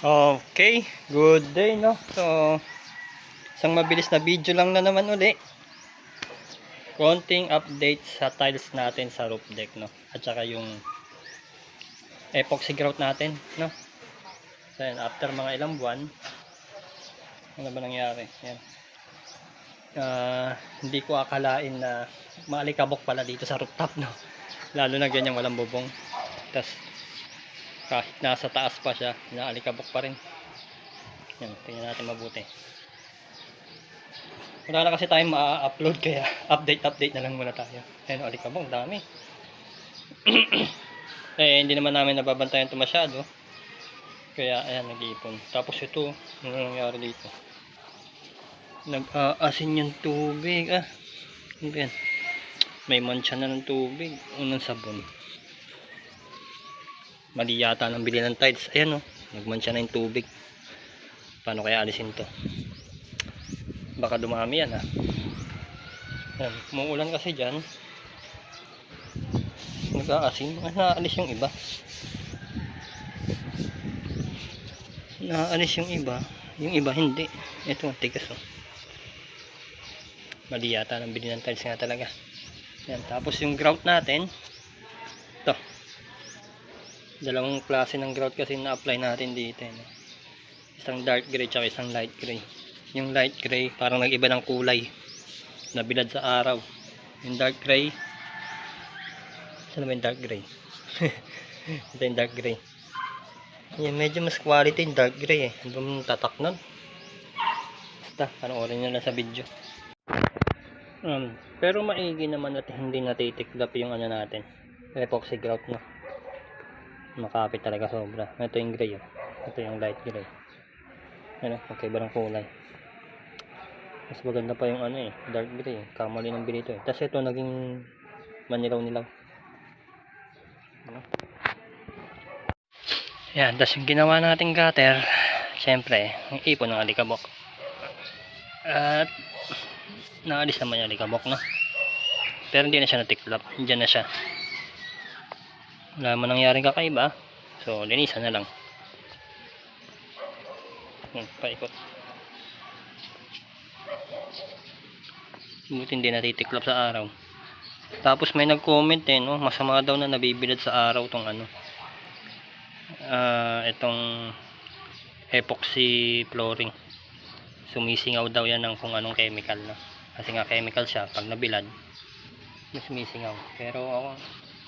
Okay, good day, no? So, isang mabilis na video lang na naman uli. Konting update sa tiles natin sa roof deck, no? At saka yung epoxy grout natin, no? So, yan, after mga ilang buwan, ano ba nangyari? Yan. Hindi ko akalain na maalikabok pala dito sa rooftop, no? Lalo na ganyan walang bubong. Tapos, kahit nasa taas pa siya, naalikabok pa rin. Yan, tingnan natin mabuti. Wala na kasi tayong ma-upload kaya update na lang muna tayo. Ayun, alikabok, dami. Hindi naman namin nababantayan ito masyado. Kaya ayan, nag-iipon. Tapos ito, ano nangyari dito? Nag-aasin yung tubig. Ano yan? May mancha na ng tubig. Unang sabon. Mali yata ng bili ng tiles. Ayan, nagmancha na yung tubig. Paano kaya alisin to? Baka dumami yan, Yan, umuulan kasi dyan. Nag-aasin. Naalis yung iba. Naalis yung iba. Yung iba hindi. Ito, tigas, Mali yata ng bili ng tiles nga talaga. Yan, tapos yung grout natin. Ito. Dalawang klase ng grout kasi na-apply natin dito. Isang dark gray at isang light gray. Yung light gray parang nag-iba ng kulay, nabilad sa araw. Yung dark gray, saan naman yung dark gray? Ito yung dark gray. Yan, medyo mas quality yung dark gray Ano ba mong tatak nun? Basta, panoorin nyo lang sa video. Pero maigi naman at hindi natitiklap yung ano natin, epoxy grout, makapit talaga sobra. Ito yung gray, ito yung light gray. Okay ba ng kulay? Mas maganda pa yung dark gray, kamali ng binito Tapos ito naging manilaw-nilaw. Yan, tapos yung ginawa nating gutter, syempre, yung ipon ng alikabok. At naalis naman yung alikabok, pero hindi na siya natiklap, dyan na siya. Wala man nangyaring kakaiba, so linisan na lang. Paikot. Buti hindi natitiklap sa araw. Tapos may nag-comment masama daw na nabibilad sa araw tong itong epoxy flooring. Sumisingaw daw yan ng kung anong chemical, kasi nga chemical siya, pag nabilad sumisingaw. Pero ako,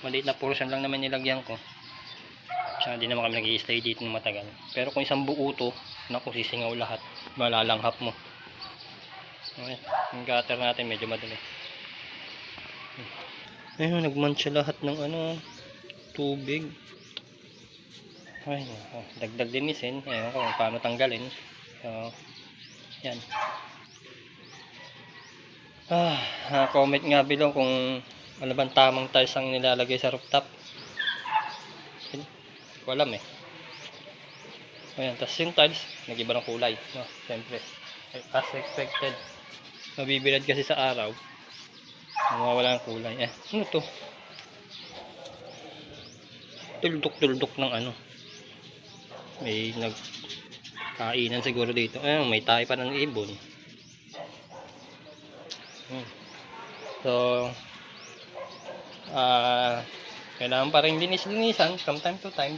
maliit na portion lang naman nilagyan ko, tsaka hindi naman kami nag-i-stay dito ng matagal. Pero kung isang buo to, naku, sisingaw lahat, malalanghap mo. Okay, yung gutter natin medyo madumi. Ayun, nagmancha lahat ng tubig. Ay, dagdag linisin. Ayun kung paano tanggalin. So, yan. Comment nga below kung ano bang tamang tiles ang nilalagay sa rooftop. Hindi ko alam Ayan, tapos yung tiles, nag-iba ng kulay. Siyempre, as expected. Mabibilad kasi sa araw, mawawala ng kulay. Ano to? Tuldok ng may nagkainan siguro dito. May tayo pa ng ibon. So kailangan pa rin linisan from time to time.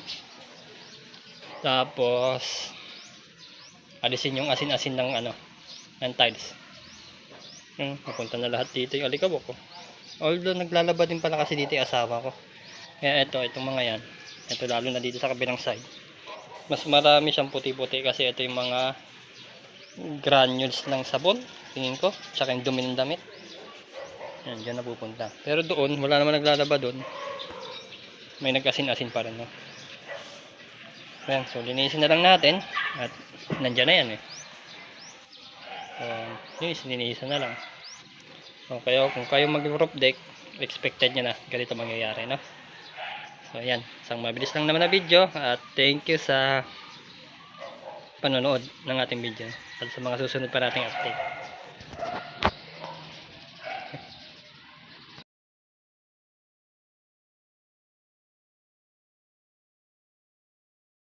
Tapos alisin yung asin-asin ng ng tiles. Napunta na lahat dito yung alikabok Although naglalaba din pala kasi dito yung asawa ko. Kaya itong mga yan, ito lalo na dito sa kabilang side, mas marami siyang puti-puti kasi ito yung mga granules ng sabon, tingin ko, tsaka yung dumi ng damit. Yan, dyan napupunta. Pero doon, wala naman naglalaba doon. May nag-asin-asin pa rin, Ayan, so linisin na lang natin at nandyan na yan linisan na lang. Okay, kung kayo mag-roof deck, expected nyo na ganito mangyayari, So ayan, isang mabilis lang naman na video at thank you sa panonood ng ating video at sa mga susunod pa nating update.